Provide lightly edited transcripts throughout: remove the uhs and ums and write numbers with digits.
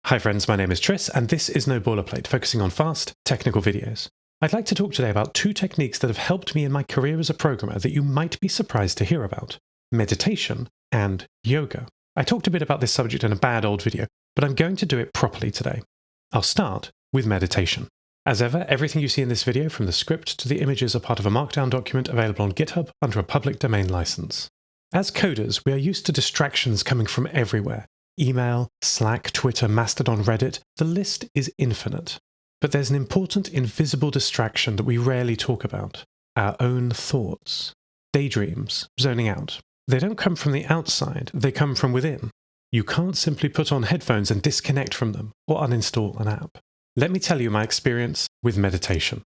Hi friends, my name is Tris, and this is No Boilerplate, focusing on fast, technical videos. I'd like to talk today about two techniques that have helped me in my career as a programmer that you might be surprised to hear about: meditation and yoga. I talked a bit about this subject in a bad old video, but I'm going to do it properly today. I'll start with meditation. As ever, everything you see in this video, from the script to the images, are part of a Markdown document available on GitHub under a public domain license. As coders, we are used to distractions coming from everywhere. Email, Slack, Twitter, Mastodon, Reddit, the list is infinite. But there's an important invisible distraction that we rarely talk about: our own thoughts. Daydreams, zoning out. They don't come from the outside, they come from within. You can't simply put on headphones and disconnect from them, or uninstall an app. Let me tell you my experience with meditation.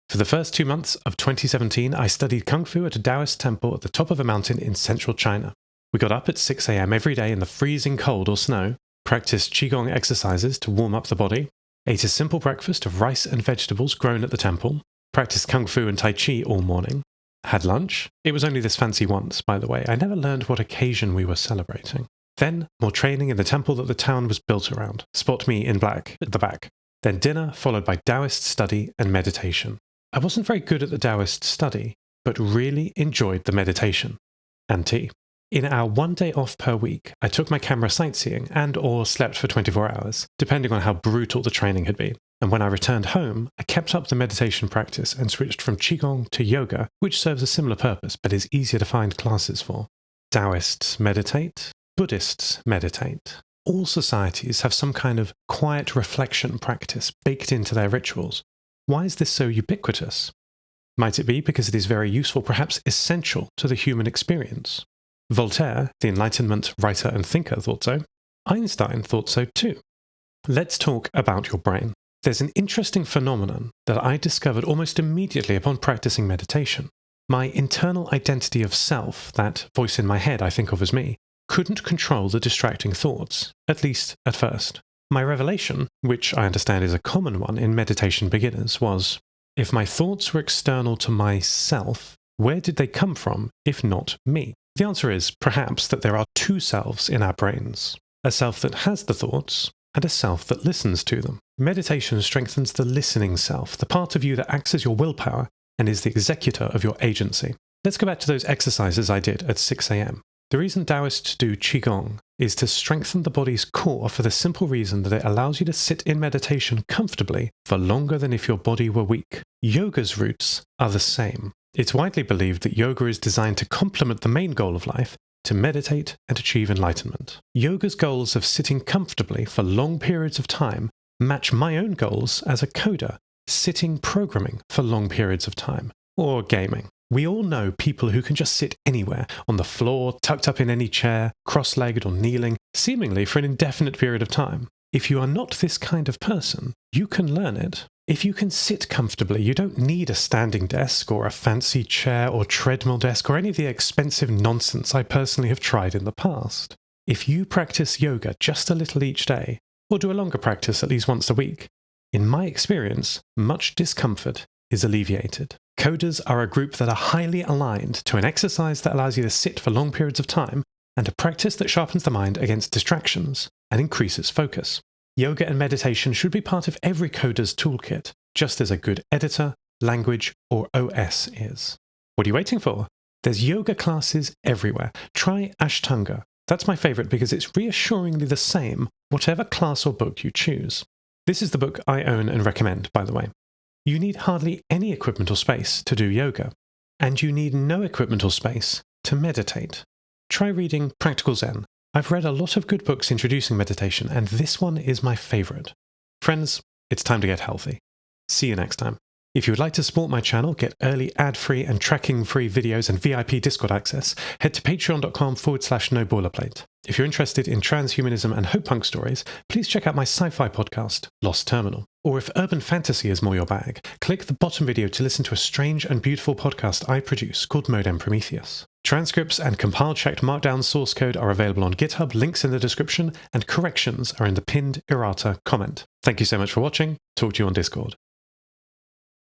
For the first 2 months of 2017, I studied Kung Fu at a Taoist temple at the top of a mountain in central China. We got up at 6 a.m. every day in the freezing cold or snow, practiced Qigong exercises to warm up the body, ate a simple breakfast of rice and vegetables grown at the temple, practiced Kung Fu and Tai Chi all morning, had lunch. It was only this fancy once, by the way. I never learned what occasion we were celebrating. Then, more training in the temple that the town was built around. Spot me in black at the back. Then dinner, followed by Taoist study and meditation. I wasn't very good at the Taoist study, but really enjoyed the meditation. And tea. In our 1 day off per week, I took my camera sightseeing and/or slept for 24 hours, depending on how brutal the training had been. And when I returned home, I kept up the meditation practice and switched from Qigong to yoga, which serves a similar purpose but is easier to find classes for. Taoists meditate, Buddhists meditate. All societies have some kind of quiet reflection practice baked into their rituals. Why is this so ubiquitous? Might it be because it is very useful, perhaps essential, to the human experience? Voltaire, the Enlightenment writer and thinker, thought so. Einstein thought so too. Let's talk about your brain. There's an interesting phenomenon that I discovered almost immediately upon practicing meditation. My internal identity of self, that voice in my head I think of as me, couldn't control the distracting thoughts, at least at first. My revelation, which I understand is a common one in meditation beginners, was: if my thoughts were external to myself, where did they come from if not me? The answer is, perhaps, that there are two selves in our brains. A self that has the thoughts, and a self that listens to them. Meditation strengthens the listening self, the part of you that acts as your willpower and is the executor of your agency. Let's go back to those exercises I did at 6 a.m. The reason Taoists do Qigong is to strengthen the body's core for the simple reason that it allows you to sit in meditation comfortably for longer than if your body were weak. Yoga's roots are the same. It's widely believed that yoga is designed to complement the main goal of life, to meditate and achieve enlightenment. Yoga's goals of sitting comfortably for long periods of time match my own goals as a coder, sitting programming for long periods of time, or gaming. We all know people who can just sit anywhere, on the floor, tucked up in any chair, cross-legged or kneeling, seemingly for an indefinite period of time. If you are not this kind of person, you can learn it. If you can sit comfortably, you don't need a standing desk or a fancy chair or treadmill desk or any of the expensive nonsense I personally have tried in the past. If you practice yoga just a little each day, or do a longer practice at least once a week, in my experience, much discomfort is alleviated. Coders are a group that are highly aligned to an exercise that allows you to sit for long periods of time, and a practice that sharpens the mind against distractions and increases focus. Yoga and meditation should be part of every coder's toolkit, just as a good editor, language, or OS is. What are you waiting for? There's yoga classes everywhere. Try Ashtanga. That's my favourite because it's reassuringly the same, whatever class or book you choose. This is the book I own and recommend, by the way. You need hardly any equipment or space to do yoga, and you need no equipment or space to meditate. Try reading Practical Zen. I've read a lot of good books introducing meditation, and this one is my favourite. Friends, it's time to get healthy. See you next time. If you would like to support my channel, get early ad-free and tracking-free videos and VIP Discord access, head to patreon.com/noboilerplate. If you're interested in transhumanism and hope punk stories, please check out my sci-fi podcast, Lost Terminal. Or if urban fantasy is more your bag, click the bottom video to listen to a strange and beautiful podcast I produce called Modem Prometheus. Transcripts and compile-checked Markdown source code are available on GitHub, links in the description, and corrections are in the pinned ERRATA comment. Thank you so much for watching. Talk to you on Discord.